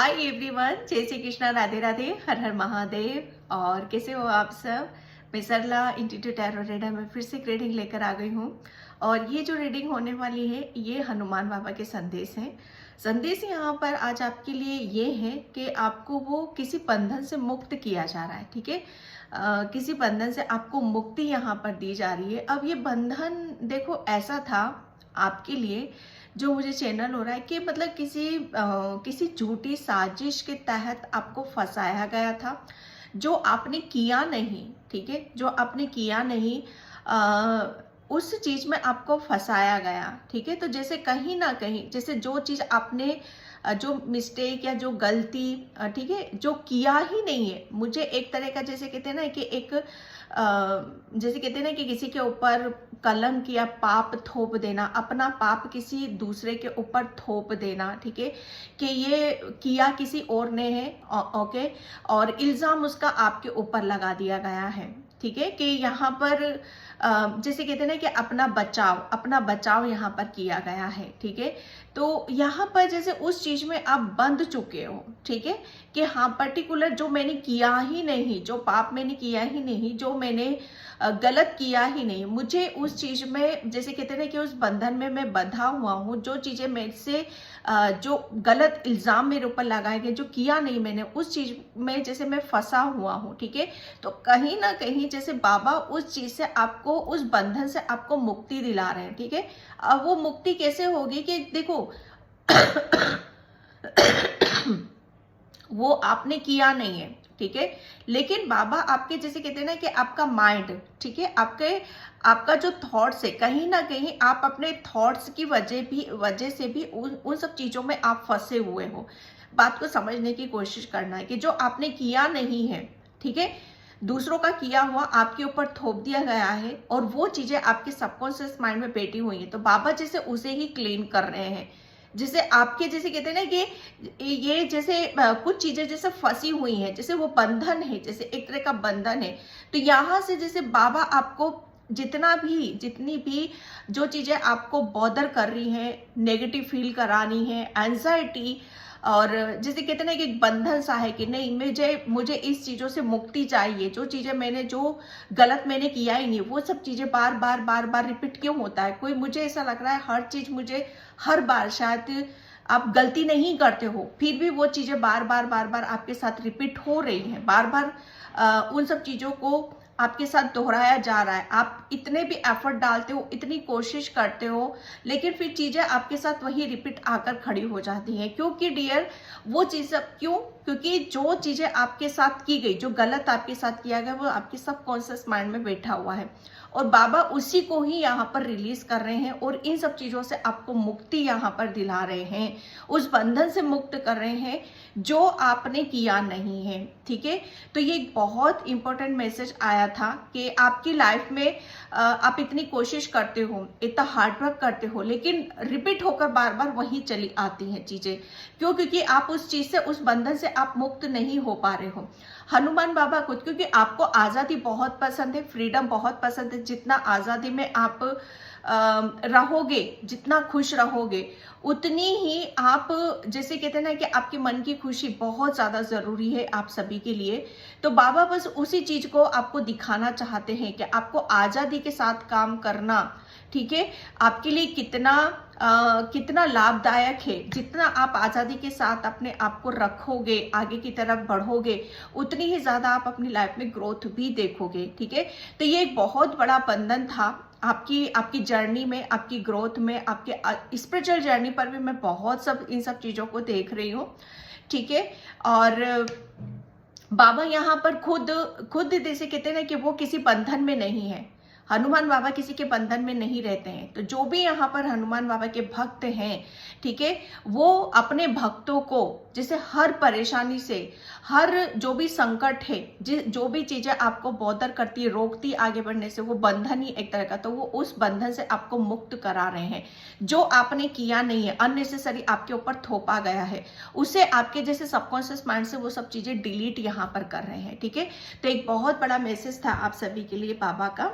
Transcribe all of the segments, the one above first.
Hi everyone, जय श्री कृष्णा, राधे राधे, हर हर महादेव। और कैसे हो आप सब। मैं सरला इंट्यूटिव टैरो रीडर में फिर से एक रीडिंग लेकर आ गई हूँ। और ये जो रीडिंग होने वाली है ये हनुमान बाबा के संदेश हैं। संदेश यहाँ पर आज आपके लिए ये है कि आपको वो किसी बंधन से मुक्त किया जा रहा है। ठीक है, किसी बंधन से आपको मुक्ति यहाँ पर दी जा रही है। अब ये बंधन देखो ऐसा था आपके लिए, जो मुझे चैनल हो रहा है कि मतलब किसी झूठी साजिश के तहत आपको फंसाया गया था, जो आपने किया नहीं। ठीक है, जो आपने किया नहीं, उस चीज में आपको फंसाया गया। ठीक है, तो जैसे कहीं ना कहीं जैसे जो चीज आपने जो मिस्टेक या जो गलती, ठीक है, जो किया ही नहीं है। मुझे एक तरह का जैसे कहते हैं ना कि एक जैसे कहते हैं ना कि किसी के ऊपर कलंक या पाप थोप देना, अपना पाप किसी दूसरे के ऊपर थोप देना। ठीक है, कि ये किया किसी और ने है, ओके, और इल्जाम उसका आपके ऊपर लगा दिया गया है। ठीक है, कि यहाँ पर जैसे कहते हैं ना कि अपना बचाव यहाँ पर किया गया है। ठीक है, तो यहाँ पर जैसे उस चीज में आप बंध चुके हो। ठीक है, कि हाँ पर्टिकुलर जो मैंने किया ही नहीं, जो पाप मैंने किया ही नहीं, जो मैंने गलत किया ही नहीं, मुझे उस चीज में जैसे कहते हैं ना कि उस बंधन में मैं बंधा हुआ हूँ। जो चीजें मेरे से जो गलत इल्जाम मेरे ऊपर लगाए गए, जो किया नहीं मैंने, उस चीज में जैसे मैं फंसा हुआ हूँ। ठीक है, तो कहीं ना कहीं जैसे बाबा उस चीज से आपको, उस बंधन से आपको मुक्ति दिला रहे हैं। ठीक है, अब वो मुक्ति कैसे होगी कि देखो वो आपने किया नहीं है। ठीक है, लेकिन बाबा आपके जैसे कहते हैं ना कि आपका माइंड, ठीक है, आपका जो थॉट्स है, कहीं ना कहीं आप अपने थॉट्स की वजह से भी उन सब चीजों में आप फंसे हुए हो। बात को समझने की कोशिश करना है कि जो आपने किया नहीं है, ठीक है, दूसरों का किया हुआ आपके ऊपर थोप दिया गया है, और वो चीजें आपके सबकॉन्शियस माइंड में बैठी हुई हैं। तो बाबा जैसे उसे ही क्लीन कर रहे हैं। जैसे आपके जैसे कहते हैं ना कि ये जैसे कुछ चीजें जैसे फंसी हुई हैं, जैसे वो बंधन है, जैसे एक तरह का बंधन है। तो यहाँ से जैसे बाबा आपको जितनी भी जो चीजें आपको बॉदर कर रही हैं, नेगेटिव फील करानी है, एंजाइटी, और जैसे कहते हैं ना कि एक बंधन सा है कि नहीं, मुझे इस चीजों से मुक्ति चाहिए। जो चीजें मैंने, जो गलत मैंने किया ही नहीं, वो सब चीजें बार बार रिपीट क्यों होता है। कोई, मुझे ऐसा लग रहा है हर चीज मुझे, हर बार शायद आप गलती नहीं करते हो, फिर भी वो चीजें बार बार आपके साथ रिपीट हो रही हैं। बार बार उन सब चीजों को आपके साथ दोहराया जा रहा है। आप इतने भी एफर्ट डालते हो, इतनी कोशिश करते हो, लेकिन फिर चीजें आपके साथ वही रिपीट आकर खड़ी हो जाती हैं। क्योंकि डियर, वो चीज क्यों, क्योंकि जो चीजें आपके साथ की गई, जो गलत आपके साथ किया गया, वो आपके सबकॉन्शियस माइंड में बैठा हुआ है, और बाबा उसी को ही यहाँ पर रिलीज कर रहे हैं, और इन सब चीजों से आपको मुक्ति यहाँ पर दिला रहे हैं, उस बंधन से मुक्त कर रहे हैं जो आपने किया नहीं है। ठीक है, तो ये एक बहुत इंपॉर्टेंट मैसेज आया था कि आपकी लाइफ में आप इतनी कोशिश करते हो, इतना हार्डवर्क करते हो, लेकिन रिपीट होकर बार बार वही चली आती हैं चीजें। क्यों? क्योंकि आप उस चीज से, उस बंधन से आप मुक्त नहीं हो पा रहे हो। हनुमान बाबा खुद, क्योंकि आपको आजादी बहुत पसंद है, फ्रीडम बहुत पसंद है। जितना आजादी में आप रहोगे, जितना खुश रहोगे, उतनी ही आप, जैसे कहते हैं ना कि आपके मन की खुशी बहुत ज्यादा जरूरी है आप सभी के लिए। तो बाबा बस उसी चीज को आपको दिखाना चाहते हैं कि आपको आजादी के साथ काम करना, ठीक है, आपके लिए कितना लाभदायक है। जितना आप आजादी के साथ अपने आप को रखोगे, आगे की तरफ बढ़ोगे, उतनी ही ज्यादा आप अपनी लाइफ में ग्रोथ भी देखोगे। ठीक है, तो ये एक बहुत बड़ा बंधन था आपकी जर्नी में, आपकी ग्रोथ में, आपके स्पिरिचुअल जर्नी पर भी मैं बहुत इन सब चीजों को देख रही हूँ। ठीक है, और बाबा यहाँ पर खुद जैसे कहते हैं ना कि वो किसी बंधन में नहीं है। हनुमान बाबा किसी के बंधन में नहीं रहते हैं। तो जो भी यहाँ पर हनुमान बाबा के भक्त हैं, ठीक है, वो अपने भक्तों को जैसे हर परेशानी से, हर जो भी संकट है, जो भी चीजें आपको बॉदर करती है, रोकती आगे बढ़ने से, वो बंधन ही एक तरह का, तो वो उस बंधन से आपको मुक्त करा रहे हैं। जो आपने किया नहीं है, अननेसेसरी आपके ऊपर थोपा गया है, उसे आपके जैसे सबकॉन्शियस माइंड से वो सब चीजें डिलीट यहाँ पर कर रहे हैं। ठीक है, तो एक बहुत बड़ा मैसेज था आप सभी के लिए बाबा का।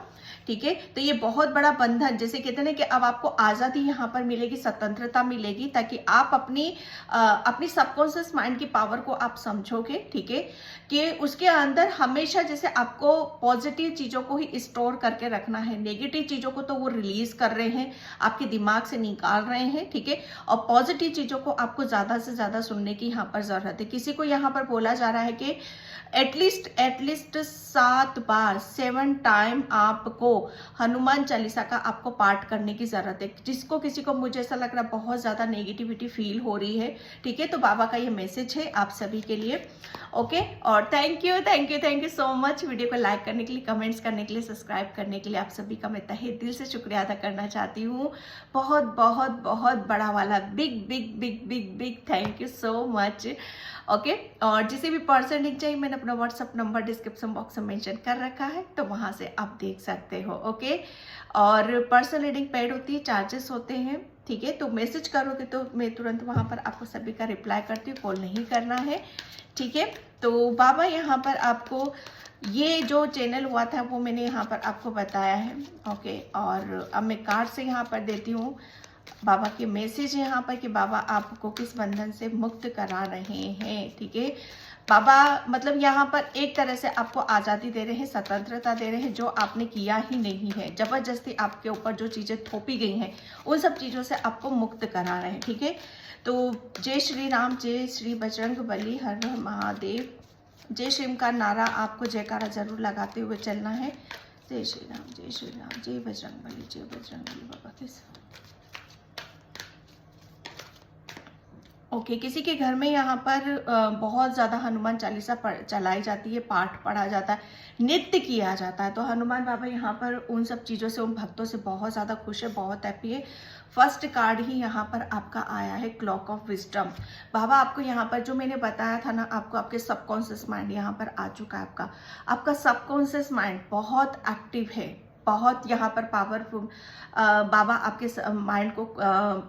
ठीक है। तो ये बहुत बड़ा बंधन, जैसे कहते हैं ना कि अब आपको आज़ादी यहाँ पर मिलेगी, स्वतंत्रता मिलेगी, ताकि आप अपनी सबकॉन्शियस माइंड की पावर को आप समझोगे, ठीक है, कि उसके अंदर हमेशा जैसे आपको पॉजिटिव चीज़ों को ही स्टोर करके रखना है, नेगेटिव चीज़ों को तो वो रिलीज कर रहे हैं, आपके दिमाग से निकाल रहे हैं, ठीक है, और पॉजिटिव चीज़ों को आपको ज़्यादा से ज़्यादा सुनने की यहाँ पर ज़रूरत है। किसी को यहाँ पर बोला जा रहा है कि एटलीस्ट 7 बार 7 टाइम आपको हनुमान चालीसा का आपको पाठ करने की जरूरत है। जिसको किसी को, मुझे ऐसा लग रहा है बहुत ज्यादा नेगेटिविटी फील हो रही है, ठीक है, तो बाबा का ये मैसेज है आप सभी के लिए। ओके, और thank you so much video को लाइक करने के लिए, कमेंट्स करने के लिए, सब्सक्राइब करने के लिए। आप सभी का मैं तहे दिल से शुक्रिया अदा करना चाहती हूँ। बहुत बहुत बहुत बड़ा वाला big big big big big thank you so much. Okay, और जिसे भी पर्सन लिंक चाहिए मैंने अपना व्हाट्सअप नंबर डिस्क्रिप्शन बॉक्स में मेंशन कर रखा है, तो वहां से आप देख सकते हो। ओके, और पर्सनल रीडिंग पेड होती है, चार्जेस होते हैं, ठीक है, तो मैसेज करोगे तो मैं तुरंत वहां पर आपको सभी का रिप्लाई करती हूँ, कॉल नहीं करना है, ठीक है। तो बाबा यहाँ पर आपको ये जो चैनल हुआ था वो मैंने यहाँ पर आपको बताया है। ओके, और अब मैं कार्ड से यहाँ पर देती हूँ बाबा के मैसेज यहाँ पर कि बाबा आपको किस बंधन से मुक्त करा रहे हैं, ठीक है। बाबा मतलब यहाँ पर एक तरह से आपको आज़ादी दे रहे हैं, स्वतंत्रता दे रहे हैं, जो आपने किया ही नहीं है, जबरदस्ती आपके ऊपर जो चीज़ें थोपी गई हैं उन सब चीज़ों से आपको मुक्त करा रहे हैं, ठीक है। तो जय श्री राम, जय श्री बजरंग बली, हर हर महादेव, जय श्री का नारा आपको जयकारा जरूर लगाते हुए चलना है। जय श्री राम, जय श्री राम, जय बजरंग बली, जय बजरंग बली। बाबा किस ओके, किसी के घर में यहाँ पर बहुत ज़्यादा हनुमान चालीसा चलाई जाती है, पाठ पढ़ा जाता है, नृत्य किया जाता है, तो हनुमान बाबा यहाँ पर उन सब चीज़ों से, उन भक्तों से बहुत ज़्यादा खुश है, बहुत हैप्पी है। फर्स्ट कार्ड ही यहाँ पर आपका आया है क्लॉक ऑफ विजडम। बाबा आपको यहाँ पर जो मैंने बताया था ना, आपको आपके सबकॉन्शियस माइंड यहाँ पर आ चुका है। आपका सबकॉन्शियस माइंड बहुत एक्टिव है, बहुत यहाँ पर पावरफुल। बाबा आपके माइंड को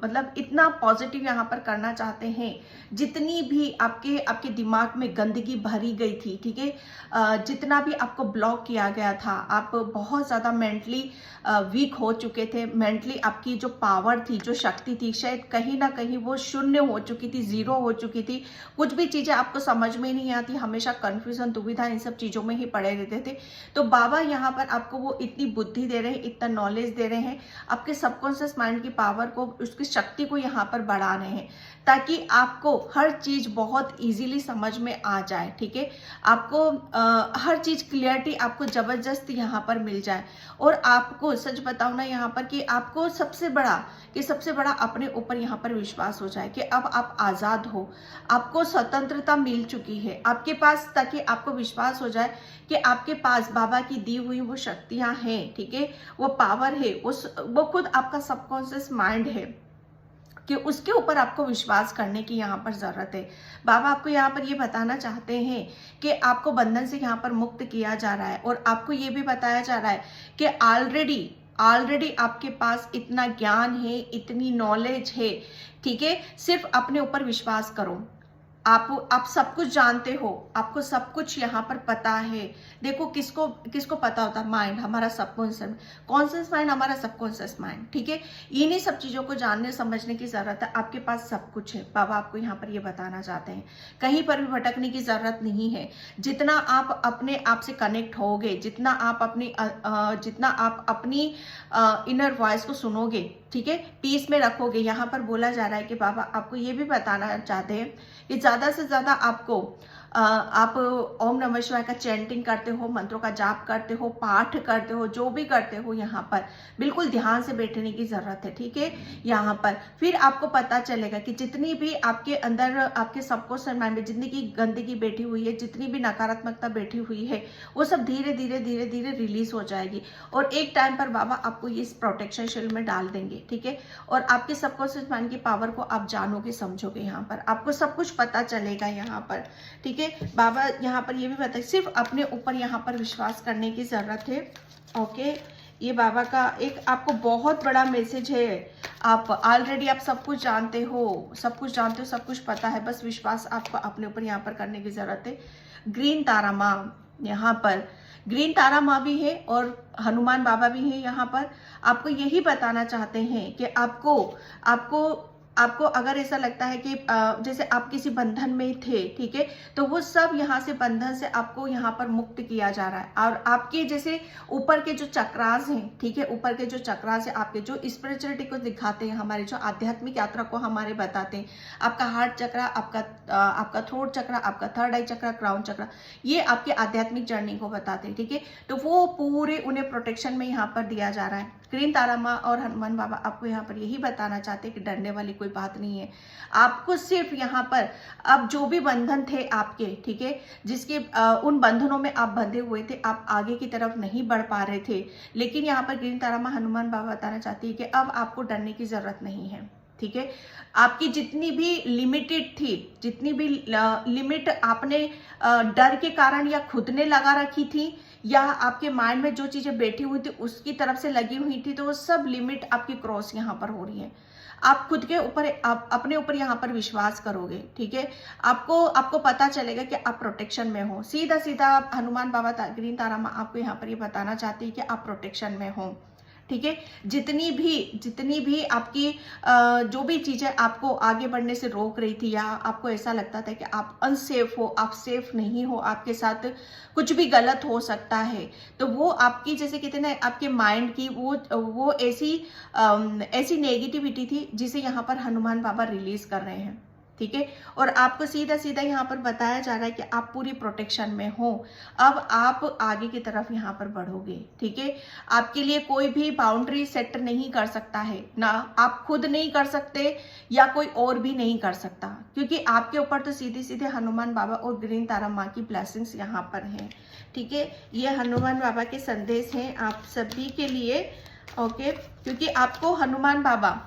मतलब इतना पॉजिटिव यहाँ पर करना चाहते हैं, जितनी भी आपके दिमाग में गंदगी भरी गई थी, ठीक है, जितना भी आपको ब्लॉक किया गया था, आप बहुत ज़्यादा मेंटली वीक हो चुके थे, मेंटली आपकी जो पावर थी, जो शक्ति थी, शायद कहीं ना कहीं वो शून्य हो चुकी थी, जीरो हो चुकी थी। कुछ भी चीज़ें आपको समझ में नहीं आती, हमेशा कन्फ्यूजन, दुविधा, इन सब चीज़ों में ही पड़े रहते थे। तो बाबा यहाँ पर आपको वो इतनी बुद्धि दे रहे हैं, इतना नॉलेज दे रहे हैं, आपके सबकॉन्शियस माइंड की पावर को, उसकी शक्ति को यहाँ पर बढ़ा रहे हैं, ताकि आपको हर चीज बहुत इजीली समझ में आ जाए, ठीक है। आपको हर चीज क्लियरिटी आपको जबरदस्त यहाँ पर मिल जाए। और आपको सच बताऊं ना यहाँ पर कि आपको सबसे बड़ा अपने ऊपर यहाँ पर विश्वास हो जाए कि अब आप आजाद हो, आपको स्वतंत्रता मिल चुकी है आपके पास, ताकि आपको विश्वास हो जाए कि आपके पास बाबा की दी हुई वो शक्तियां हैं, ठीक है, वो पावर है, वो खुद आपका सबकॉन्शियस माइंड है, कि उसके ऊपर आपको विश्वास करने की यहाँ पर जरूरत है। बाबा आपको यहाँ पर ये बताना चाहते हैं कि आपको बंधन से यहाँ पर मुक्त किया जा रहा है, और आपको ये भी बताया जा रहा है कि ऑलरेडी आपके पास इतना ज्ञान है, इतनी नॉलेज है, ठीक है, सिर्फ अपने ऊपर विश्वास करो। आप सब कुछ जानते हो, आपको सब कुछ यहाँ पर पता है। देखो किसको पता होता है? माइंड, हमारा सबकॉन्शियस माइंड, हमारा सबकॉन्शियस माइंड, ठीक है। इन्हीं सब चीजों को जानने समझने की जरूरत है, आपके पास सब कुछ है। बाबा आपको यहाँ पर ये बताना चाहते हैं, कहीं पर भी भटकने की जरूरत नहीं है। जितना आप अपने आप से कनेक्ट होगे, जितना आप अपनी इनर वॉइस को सुनोगे, ठीक है, पीस में रखोगे। यहाँ पर बोला जा रहा है कि बाबा आपको ये भी बताना चाहते हैं कि ज्यादा से ज्यादा आप ओम नमः शिवाय का चैंटिंग करते हो, मंत्रों का जाप करते हो, पाठ करते हो, जो भी करते हो, यहाँ पर बिल्कुल ध्यान से बैठने की जरूरत है, ठीक है। यहाँ पर फिर आपको पता चलेगा कि जितनी भी आपके अंदर, आपके सबकॉन्शियस माइंड में जितनी की गंदगी बैठी हुई है, जितनी भी नकारात्मकता बैठी हुई है, वो सब धीरे धीरे रिलीज हो जाएगी। और एक टाइम पर बाबा आपको इस प्रोटेक्शन शील्ड में डाल देंगे, ठीक है। और आपके सबकॉन्शियस माइंड की पावर को आप जानोगे, समझोगे, यहाँ पर आपको सब कुछ पता चलेगा यहाँ पर, ठीक है। बाबा यहाँ पर ये भी बताए, सिर्फ अपने ऊपर यहाँ पर विश्वास करने की जरूरत है। ओके, ये बाबा का एक आपको बहुत बड़ा मैसेज है। आप ऑलरेडी आप सब कुछ जानते हो, सब कुछ पता है, बस विश्वास आपको अपने ऊपर यहाँ पर करने की जरूरत है। ग्रीन तारा माँ, यहाँ पर ग्रीन तारा माँ भी है और हनुमान बाबा भी है। यहाँ पर आपको यही बताना चाहते हैं कि आपको आपको आपको अगर ऐसा लगता है कि जैसे आप किसी बंधन में थे, ठीक है, तो वो सब यहाँ से बंधन से आपको यहाँ पर मुक्त किया जा रहा है। और आपके जैसे ऊपर के जो चक्रास हैं, ठीक है, ऊपर के जो चक्रास है आपके जो स्पिरिचुअलिटी को दिखाते हैं, हमारे जो आध्यात्मिक यात्रा को हमारे बताते हैं, आपका हार्ट चक्रा, आपका थ्रोट चक्रा, आपका थर्ड आई चक्रा, क्राउन चक्रा, ये आपके आध्यात्मिक जर्नी को बताते हैं, ठीक है। तो वो पूरे उन्हें प्रोटेक्शन में यहाँ पर दिया जा रहा है। ग्रीन तारा माँ और हनुमान बाबा आपको यहाँ पर यही बताना चाहते हैं कि डरने वाली कोई बात नहीं है। आपको सिर्फ यहाँ पर अब जो भी बंधन थे आपके, ठीक है, जिसके उन बंधनों में आप बंधे हुए थे, आप आगे की तरफ नहीं बढ़ पा रहे थे, लेकिन यहाँ पर ग्रीन तारा माँ हनुमान बाबा बताना चाहती है कि अब आपको डरने की जरूरत नहीं है, ठीक है। आपकी जितनी भी लिमिटेड थी, जितनी भी लिमिट आपने डर के कारण या खुद ने लगा रखी थी या आपके माइंड में जो चीजें बैठी हुई थी उसकी तरफ से लगी हुई थी, तो वो सब लिमिट आपकी क्रॉस यहाँ पर हो रही है। आप खुद के ऊपर, आप अपने ऊपर यहाँ पर विश्वास करोगे, ठीक है। आपको पता चलेगा कि आप प्रोटेक्शन में हो। सीधा सीधा हनुमान बाबा ग्रीन तारा माँ आपको यहाँ पर ये बताना चाहती है कि आप प्रोटेक्शन में हो, ठीक है। जितनी भी आपकी जो भी चीजें आपको आगे बढ़ने से रोक रही थी या आपको ऐसा लगता था कि आप अनसेफ हो, आप सेफ नहीं हो, आपके साथ कुछ भी गलत हो सकता है, तो वो आपकी जैसे कहते हैं ना, आपके माइंड की वो ऐसी नेगेटिविटी थी जिसे यहाँ पर हनुमान बाबा रिलीज कर रहे हैं, ठीक है। और आपको सीधा सीधा यहाँ पर बताया जा रहा है कि आप पूरी प्रोटेक्शन में हो। अब आप आगे की तरफ यहाँ पर बढ़ोगे, ठीक है। आपके लिए कोई भी बाउंड्री सेट नहीं कर सकता है, ना आप खुद नहीं कर सकते या कोई और भी नहीं कर सकता, क्योंकि आपके ऊपर तो सीधे सीधे हनुमान बाबा और ग्रीन तारा माँ की ब्लेसिंग्स यहाँ पर हैं, ठीक है। ये हनुमान बाबा के संदेश हैं आप सभी के लिए, ओके। क्योंकि आपको हनुमान बाबा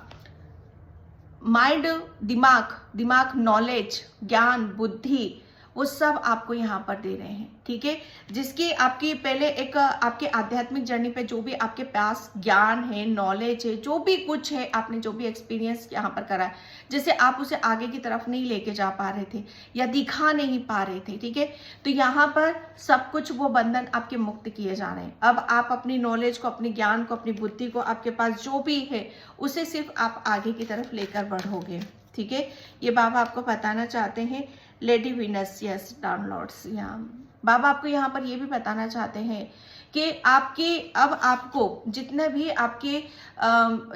माइंड, दिमाग, नॉलेज, ज्ञान, बुद्धि, वो सब आपको यहाँ पर दे रहे हैं, ठीक है। जिसकी आपकी पहले एक आपके आध्यात्मिक जर्नी पे जो भी आपके पास ज्ञान है, नॉलेज है, जो भी कुछ है, आपने जो भी एक्सपीरियंस यहाँ पर करा है, जैसे आप उसे आगे की तरफ नहीं लेके जा पा रहे थे या दिखा नहीं पा रहे थे, ठीक है। तो यहाँ पर सब कुछ वो बंधन आपके मुक्त किए जा रहे हैं। अब आप अपनी नॉलेज को, अपने ज्ञान को, अपनी बुद्धि को, आपके पास जो भी है उसे सिर्फ आप आगे की तरफ लेकर बढ़ोगे, ठीक है। ये बाबा आपको बताना चाहते हैं। Lady Venus, yes, downloads. यहाँ बाबा आपको यहाँ पर ये भी बताना चाहते हैं कि अब आपको जितने भी आपके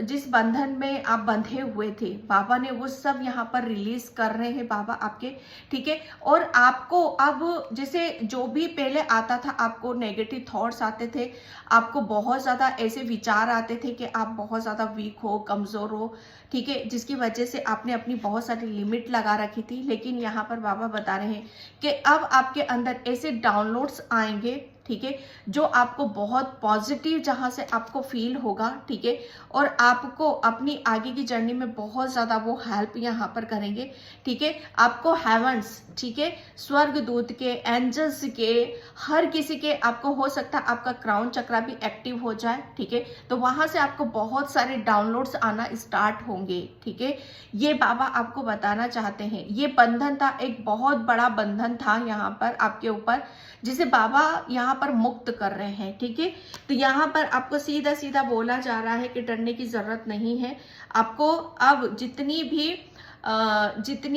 जिस बंधन में आप बंधे हुए थे, बाबा ने वो सब यहाँ पर रिलीज कर रहे हैं बाबा आपके, ठीक है। और आपको अब जैसे जो भी पहले आता था, आपको नेगेटिव थॉट्स आते थे, आपको बहुत ज़्यादा ऐसे विचार आते थे कि आप बहुत ज़्यादा वीक हो, कमज़ोर हो, ठीक है, जिसकी वजह से आपने अपनी बहुत सारी लिमिट लगा रखी थी। लेकिन यहाँ पर बाबा बता रहे हैं कि अब आपके अंदर ऐसे डाउनलोड्स आएंगे, ठीक है, जो आपको बहुत पॉजिटिव, जहां से आपको फील होगा, ठीक है, और आपको अपनी आगे की जर्नी में बहुत ज्यादा वो हेल्प यहाँ पर करेंगे, ठीक है। आपको हेवंस, ठीक है, स्वर्ग दूत के, एंजल्स के, हर किसी के, आपको हो सकता है आपका क्राउन चक्रा भी एक्टिव हो जाए, ठीक है। तो वहां से आपको बहुत सारे डाउनलोड्स आना स्टार्ट होंगे, ठीक है। ये बाबा आपको बताना चाहते हैं, ये बंधन था, एक बहुत बड़ा बंधन था यहाँ पर आपके ऊपर, जिसे बाबा यहाँ पर मुक्त कर रहे हैं, ठीक है। तो यहाँ पर आपको सीधा सीधा बोला जा रहा है कि डरने की जरूरत नहीं है। आपको अब जितनी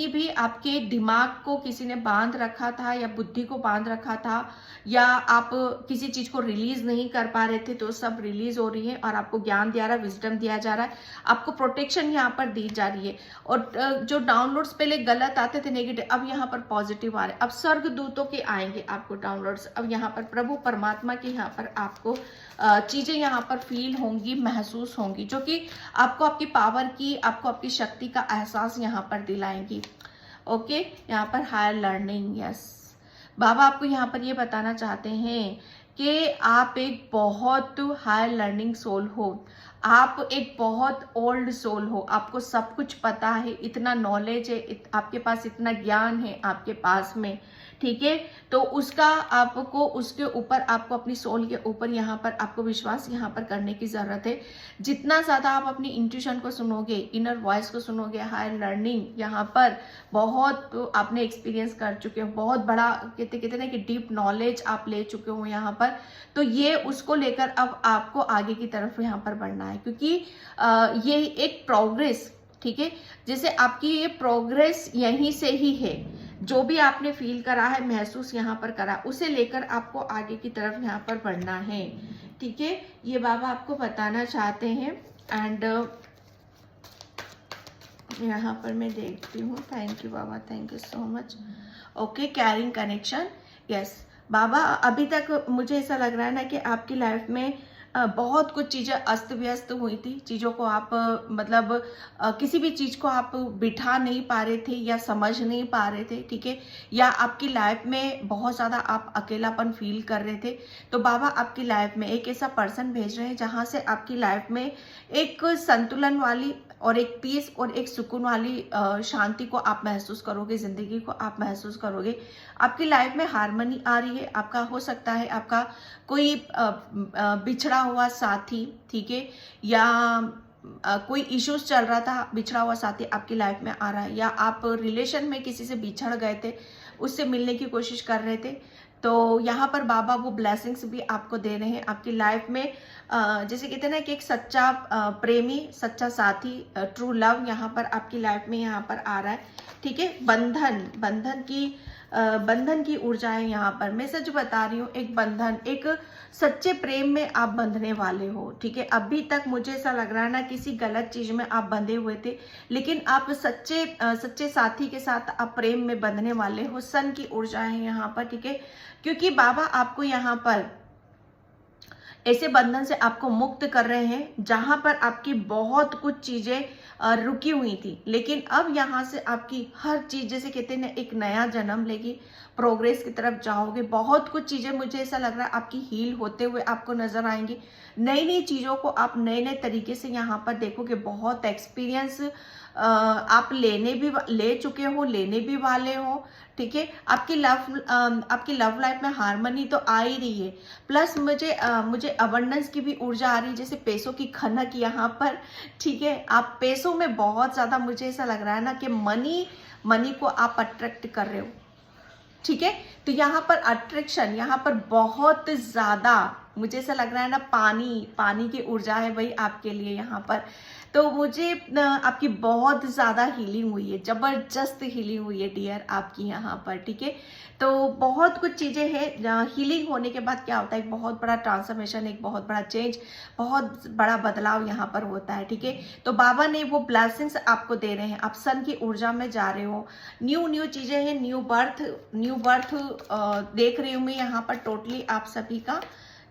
भी आपके दिमाग को किसी ने बांध रखा था या बुद्धि को बांध रखा था या आप किसी चीज को रिलीज नहीं कर पा रहे थे, तो सब रिलीज हो रही है और आपको ज्ञान दिया रहा है, विजडम दिया जा रहा है, आपको प्रोटेक्शन यहाँ पर दी जा रही है। और जो डाउनलोड्स पहले गलत आते थे, नेगेटिव, अब यहाँ पर पॉजिटिव आ रहे हैं। अब स्वर्ग दूतों के आएंगे आपको डाउनलोड्स, अब यहाँ पर प्रभु परमात्मा के यहाँ पर आपको चीजें यहाँ पर फील होंगी, महसूस होंगी, जो कि आपको आपकी पावर की, आपको आपकी शक्ति का एहसास यहाँ पर दिलाएंगी, ओके। यहाँ पर हायर लर्निंग, यस, बाबा आपको यहाँ पर ये बताना चाहते हैं कि आप एक बहुत हायर लर्निंग सोल हो। आप एक बहुत ओल्ड सोल हो, आपको सब कुछ पता है, इतना नॉलेज है, आपके पास इतना ज्ञान है आपके पास में, ठीक है। तो उसका आपको उसके ऊपर आपको अपनी सोल के ऊपर यहाँ पर आपको विश्वास यहाँ पर करने की ज़रूरत है। जितना ज़्यादा आप अपनी इंट्यूशन को सुनोगे, इनर वॉइस को सुनोगे, हायर लर्निंग यहाँ पर बहुत आपने एक्सपीरियंस कर चुके हो, बहुत बड़ा कहते ना कि डीप नॉलेज आप ले चुके हो यहाँ पर, तो ये उसको लेकर अब आपको आगे की तरफ यहाँ पर बढ़ना है, क्योंकि ये एक प्रोग्रेस, ठीक है, जैसे आपकी ये प्रोग्रेस यहीं से ही है। जो भी आपने फील करा है, महसूस यहाँ पर करा, उसे लेकर आपको आगे की तरफ यहाँ पर बढ़ना है, ठीक है। ये बाबा आपको बताना चाहते हैं। एंड यहाँ पर मैं देखती हूँ, थैंक यू बाबा, thank you so much. Okay, caring connection, yes बाबा, अभी तक मुझे ऐसा लग रहा है ना कि आपकी लाइफ में बहुत कुछ चीज़ें अस्त व्यस्त हुई थी, चीज़ों को आप मतलब किसी भी चीज़ को आप बिठा नहीं पा रहे थे या समझ नहीं पा रहे थे, ठीक है, या आपकी लाइफ में बहुत ज़्यादा आप अकेलापन फील कर रहे थे। तो बाबा आपकी लाइफ में एक ऐसा पर्सन भेज रहे हैं जहाँ से आपकी लाइफ में एक संतुलन वाली और एक पीस और एक सुकून वाली शांति को आप महसूस करोगे, ज़िंदगी को आप महसूस करोगे। आपकी लाइफ में हारमोनी आ रही है। आपका हो सकता है आपका कोई बिछड़ा हुआ साथी, ठीक है, या कोई इश्यूज चल रहा था, बिछड़ा हुआ साथी आपकी लाइफ में आ रहा है, या आप रिलेशन में किसी से बिछड़ गए थे, उससे मिलने की कोशिश कर रहे थे। तो यहाँ पर बाबा वो ब्लेसिंग्स भी आपको दे रहे हैं आपकी लाइफ में। जैसे कहते हैं ना कि एक सच्चा प्रेमी, सच्चा साथी, ट्रू लव यहाँ पर आपकी लाइफ में यहाँ पर आ रहा है, ठीक है। बंधन की ऊर्जा है यहाँ पर। मैं सच बता रही हूँ, एक बंधन, एक सच्चे प्रेम में आप बंधने वाले हो, ठीक है। अभी तक मुझे ऐसा लग रहा है ना किसी गलत चीज में आप बंधे हुए थे, लेकिन आप सच्चे साथी के साथ आप प्रेम में बंधने वाले हो। सन की ऊर्जा है यहाँ पर, ठीक है, क्योंकि बाबा आपको यहाँ पर ऐसे बंधन से आपको मुक्त कर रहे हैं जहां पर आपकी बहुत कुछ चीजें रुकी हुई थी, लेकिन अब यहाँ से आपकी हर चीज, जैसे कहते हैं ना, एक नया जन्म लेगी, प्रोग्रेस की तरफ जाओगे। बहुत कुछ चीजें मुझे ऐसा लग रहा है आपकी हील होते हुए आपको नजर आएंगी। नई नई चीजों को आप नए नए तरीके से यहाँ पर देखोगे। बहुत एक्सपीरियंस आप ले चुके हो, लेने भी वाले हो, ठीक है। आपकी लव लाइफ में हार्मनी तो आ ही रही है, प्लस मुझे अबंडेंस की भी ऊर्जा आ रही है, जैसे पैसों की खनक यहाँ पर, ठीक है। आप पैसों में बहुत ज्यादा, मुझे ऐसा लग रहा है ना कि मनी को आप अट्रैक्ट कर रहे हो, ठीक है। तो यहाँ पर अट्रैक्शन, यहाँ पर बहुत ज्यादा मुझे ऐसा लग रहा है ना, पानी की ऊर्जा है भाई आपके लिए यहाँ पर। तो मुझे आपकी बहुत ज़्यादा हीलिंग हुई है, ज़बरदस्त हीलिंग हुई है डियर आपकी यहाँ पर, ठीक है। तो बहुत कुछ चीज़ें हैं। हीलिंग होने के बाद क्या होता है, एक बहुत बड़ा ट्रांसफॉर्मेशन, एक बहुत बड़ा चेंज, बहुत बड़ा बदलाव यहाँ पर होता है, ठीक है। तो बाबा ने वो ब्लेसिंग्स आपको दे रहे हैं। आप सन की ऊर्जा में जा रहे हो, न्यू चीज़ें हैं, न्यू बर्थ देख रही हूँ मैं यहाँ पर टोटली आप सभी का,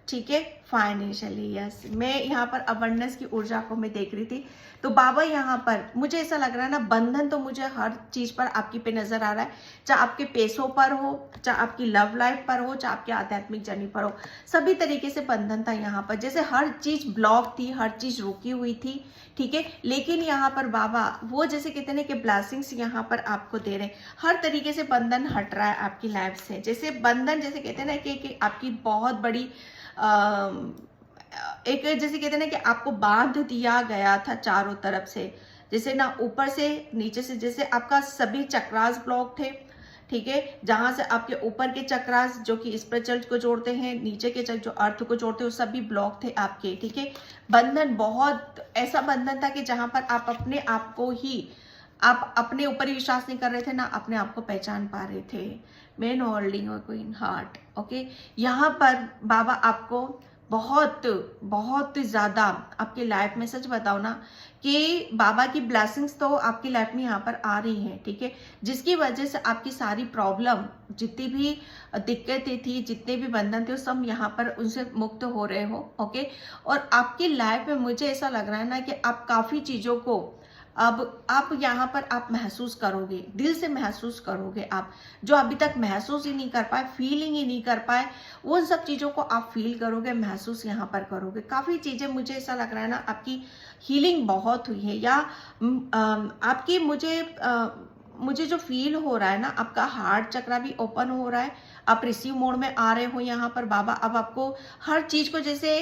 ठीक है। फाइनेंशियली यस, मैं यहाँ पर अबंडेंस की ऊर्जा को मैं देख रही थी। तो बाबा यहाँ पर मुझे ऐसा लग रहा है ना, बंधन तो मुझे हर चीज पर आपकी पे नजर आ रहा है, चाहे आपके पैसों पर हो, चाहे आपकी लव लाइफ पर हो, चाहे आपके आध्यात्मिक जर्नी पर हो, सभी तरीके से बंधन था यहाँ पर। जैसे हर चीज ब्लॉक थी, हर चीज रुकी हुई थी, ठीक है। लेकिन यहाँ पर बाबा वो जैसे कहते हैं कि ब्लेसिंग्स यहाँ पर आपको दे रहे हैं। हर तरीके से बंधन हट रहा है आपकी लाइफ से। जैसे बंधन, जैसे कहते हैं ना कि आपकी बहुत बड़ी एक, जैसे कहते हैं ना कि आपको बांध दिया गया था चारों तरफ से, जैसे ना ऊपर से नीचे से, जैसे आपका सभी चक्रास ब्लॉक थे, ठीक है। जहां से आपके ऊपर के चक्रास जो कि स्पिरिचुअल को जोड़ते हैं, नीचे के चक्र जो अर्थ को जोड़ते हैं, वो सभी ब्लॉक थे आपके, ठीक है। बंधन, बहुत ऐसा बंधन था कि जहां पर आप अपने आप को ही, आप अपने ऊपर ही विश्वास नहीं कर रहे थे ना, अपने आप को पहचान पा रहे थे। मैन होल्डिंग और क्वीन हार्ट, ओके। यहाँ पर बाबा आपको बहुत ज्यादा आपकी लाइफ में, सच बताओ ना कि बाबा की ब्लेसिंग्स तो आपकी लाइफ में यहाँ पर आ रही हैं, ठीक है, जिसकी वजह से आपकी सारी प्रॉब्लम, जितनी भी दिक्कतें थी, जितने भी बंधन थे, वो सब यहाँ पर उनसे मुक्त हो रहे हो, ओके। और आपकी लाइफ में मुझे ऐसा लग रहा है ना कि आप काफी चीजों को अब आप यहाँ पर आप महसूस करोगे, दिल से महसूस करोगे आप, जो अभी तक महसूस ही नहीं कर पाए, फीलिंग ही नहीं कर पाए, उन सब चीज़ों को आप फील करोगे, महसूस यहाँ पर करोगे। काफ़ी चीज़ें मुझे ऐसा लग रहा है ना, आपकी हीलिंग बहुत हुई है, या आपकी मुझे जो फील हो रहा है ना, आपका हार्ट चक्रा भी ओपन हो रहा है, आप रिसीव मोड में आ रहे हो यहाँ पर। बाबा अब आपको हर चीज़ को जैसे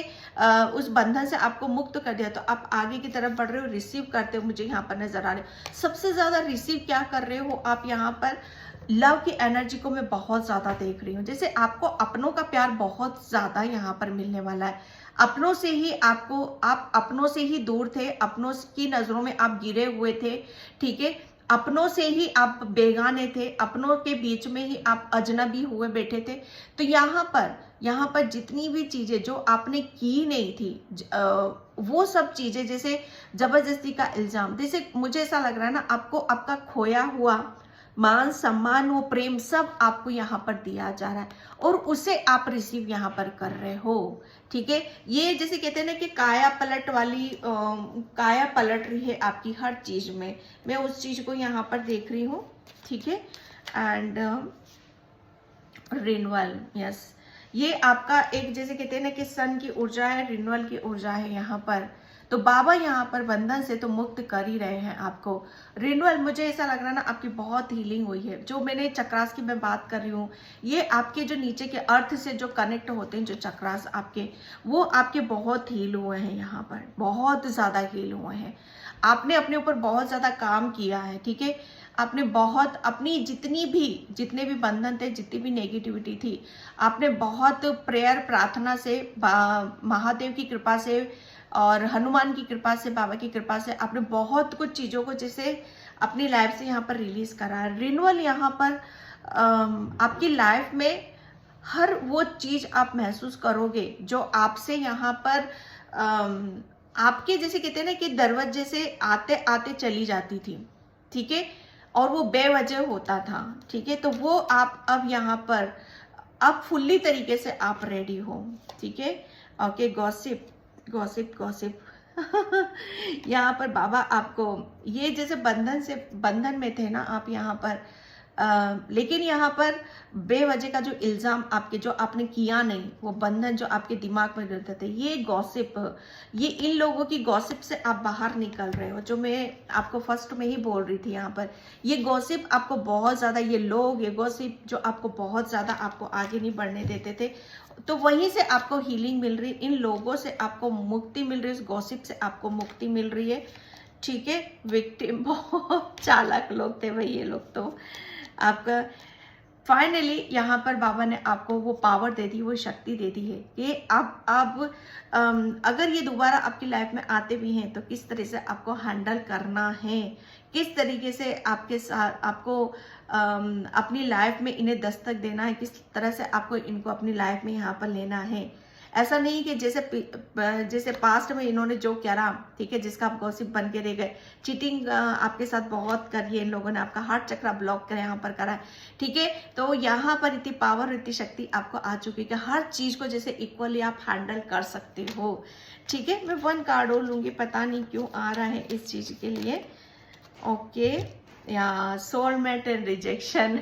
उस बंधन से आपको मुक्त कर दिया, तो आप आगे की तरफ बढ़ रहे हो, रिसीव करते हो, मुझे यहाँ पर नजर आ रहे हो। सबसे ज़्यादा रिसीव क्या कर रहे हो आप यहाँ पर, लव की एनर्जी को मैं बहुत ज़्यादा देख रही हूँ। जैसे आपको अपनों का प्यार बहुत ज़्यादा यहाँ पर मिलने वाला है। अपनों से ही आपको, आप अपनों से ही दूर थे, अपनों की नज़रों में आप गिरे हुए थे, ठीक है। अपनों से ही आप बेगाने थे, अपनों के बीच में ही आप अजनबी हुए बैठे थे। तो यहाँ पर जितनी भी चीज़ें जो आपने की नहीं थी, वो सब चीज़ें, जैसे जबरदस्ती का इल्ज़ाम, जैसे मुझे ऐसा लग रहा है ना, आपको आपका खोया हुआ मान सम्मान वो प्रेम सब आपको यहाँ पर दिया जा रहा है, और उसे आप रिसीव यहाँ पर कर रहे हो, ठीक है। ये जैसे कहते हैं ना कि काया पलट वाली काया पलट रही है आपकी हर चीज में, मैं उस चीज को यहाँ पर देख रही हूँ, ठीक है। एंड रिन्यूअल, यस, ये आपका एक जैसे कहते हैं ना कि सन की ऊर्जा है, रिन्यूअल की ऊर्जा है यहाँ पर। तो बाबा यहाँ पर बंधन से तो मुक्त कर ही रहे हैं आपको। रिन्यूअल, मुझे ऐसा लग रहा है ना, आपकी बहुत हीलिंग हुई है। जो मैंने चक्रास की मैं बात कर रही हूँ, ये आपके जो नीचे के अर्थ से जो कनेक्ट होते हैं, जो चक्रास आपके, वो आपके बहुत हील हुए हैं यहाँ पर, बहुत ज़्यादा हील हुए हैं। आपने अपने ऊपर बहुत ज़्यादा काम किया है, ठीक है। आपने बहुत अपनी जितने भी बंधन थे, जितनी भी नेगेटिविटी थी, आपने बहुत प्रेयर प्रार्थना से, महादेव की कृपा से और हनुमान की कृपा से, बाबा की कृपा से, आपने बहुत कुछ चीज़ों को जैसे अपनी लाइफ से यहाँ पर रिलीज करा है। रिन्यूअल यहाँ पर आपकी लाइफ में हर वो चीज़ आप महसूस करोगे जो आपसे यहाँ पर आपके जैसे कहते हैं ना कि दरवाजे से आते आते चली जाती थी, ठीक है, और वो बेवजह होता था, ठीक है। तो वो आप अब यहाँ पर अब फुल्ली तरीके से आप रेडी हो, ठीक है। ओके, गॉसिप गॉसिप गॉसिप यहाँ पर बाबा आपको ये जैसे बंधन में थे ना आप यहाँ पर, लेकिन यहाँ पर बेवजह का जो इल्ज़ाम आपके, जो आपने किया नहीं, वो बंधन जो आपके दिमाग में रहते थे, ये गॉसिप, ये इन लोगों की गॉसिप से आप बाहर निकल रहे हो, जो मैं आपको फर्स्ट में ही बोल रही थी यहाँ पर। ये गॉसिप आपको बहुत ज़्यादा, ये लोग, ये गॉसिप जो आपको बहुत ज़्यादा आपको आगे नहीं बढ़ने देते थे, तो वहीं से आपको हीलिंग मिल रही, इन लोगों से आपको मुक्ति मिल रही, इस गॉसिप से आपको मुक्ति मिल रही है, ठीक है। विक्टिम, बहुत चालाक लोग थे भाई ये लोग, तो आपका फाइनली यहाँ पर बाबा ने आपको वो पावर दे दी, वो शक्ति दे दी है कि अब अगर ये दोबारा आपकी लाइफ में आते भी हैं तो किस तरह से आपको हैंडल करना है, किस तरीके से आपके साथ आपको अपनी लाइफ में इन्हें दस्तक देना है, किस तरह से आपको इनको अपनी लाइफ में यहाँ पर लेना है। ऐसा नहीं कि जैसे पास्ट में इन्होंने जो करा, ठीक है, जिसका आप गॉसिप बन के रह गए, चीटिंग आपके साथ बहुत करी है इन लोगों ने, आपका हार्ट चक्रा ब्लॉक कर यहाँ पर करा है, ठीक है। तो यहाँ पर इतनी पावर, इतनी शक्ति आपको आ चुकी है कि हर चीज को जैसे इक्वली आप हैंडल कर सकते हो, ठीक है। मैं 1 कार्ड और लूंगी, पता नहीं क्यों आ रहा है इस चीज के लिए। ओके, या सोलमेट एंड रिजेक्शन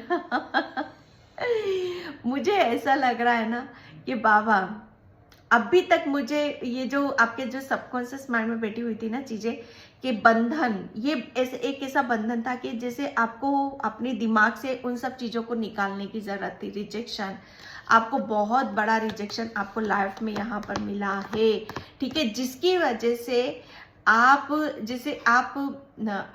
मुझे ऐसा लग रहा है ना कि बाबा अभी तक मुझे ये जो आपके जो सबकॉन्शियस माइंड में बैठी हुई थी ना चीजें, कि बंधन, ये ऐसे एक ऐसा बंधन था कि जैसे आपको अपने दिमाग से उन सब चीजों को निकालने की जरूरत थी। रिजेक्शन, आपको बहुत बड़ा रिजेक्शन आपको लाइफ में यहाँ पर मिला है, ठीक है, जिसकी वजह से आप जैसे आप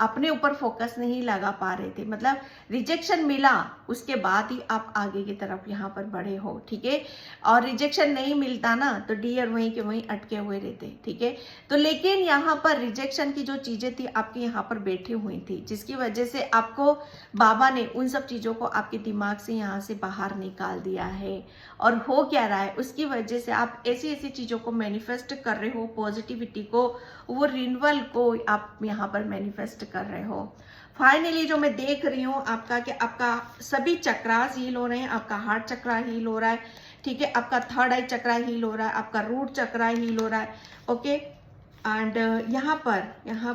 अपने ऊपर फोकस नहीं लगा पा रहे थे, मतलब रिजेक्शन मिला उसके बाद ही आप आगे की तरफ यहाँ पर बढ़े हो, ठीक है। और रिजेक्शन नहीं मिलता ना तो डियर वहीं के वहीं अटके हुए रहते, ठीक है। तो लेकिन यहाँ पर रिजेक्शन की जो चीजें थी आपकी यहाँ पर बैठी हुई थी, जिसकी वजह से आपको बाबा ने उन सब चीजों को आपके दिमाग से यहाँ से बाहर निकाल दिया है। और हो क्या रहा है, उसकी वजह से आप ऐसी ऐसी चीजों को मैनिफेस्ट कर रहे हो, पॉजिटिविटी को, वो रिन्यूअल को आप यहाँ पर मैनिफेस्ट कर रहे हो। फाइनली जो मैं देख रही हूँ आपका, कि आपका सभी चक्रास हील हो रहे हैं, आपका हार्ट चक्रा हील हो रहा है, ठीक है, आपका थर्ड आई चक्रा हील हो रहा है, आपका रूट चक्रा हील हो रहा है, ओके। एंड यहाँ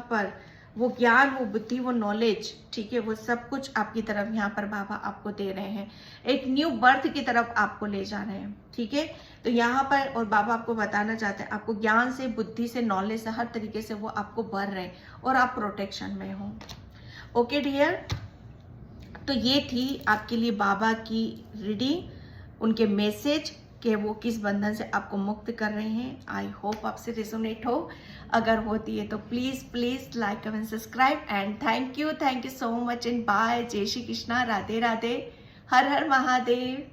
पर वो ज्ञान, वो बुद्धि, वो नॉलेज, ठीक है, वो सब कुछ आपकी तरफ यहाँ पर बाबा आपको दे रहे हैं, एक न्यू बर्थ की तरफ आपको ले जा रहे हैं, ठीक है। तो यहाँ पर और बाबा आपको बताना चाहते हैं, आपको ज्ञान से, बुद्धि से, नॉलेज से, हर तरीके से वो आपको भर रहे हैं और आप प्रोटेक्शन में हो। ओके डियर, तो ये थी आपके लिए बाबा की रीडिंग, उनके मैसेज कि वो किस बंधन से आपको मुक्त कर रहे हैं। आई होप आपसे रिजोनेट हो, अगर होती है तो please please like comment subscribe and thank you so much and bye. जय श्री कृष्णा, राधे राधे, हर हर महादेव।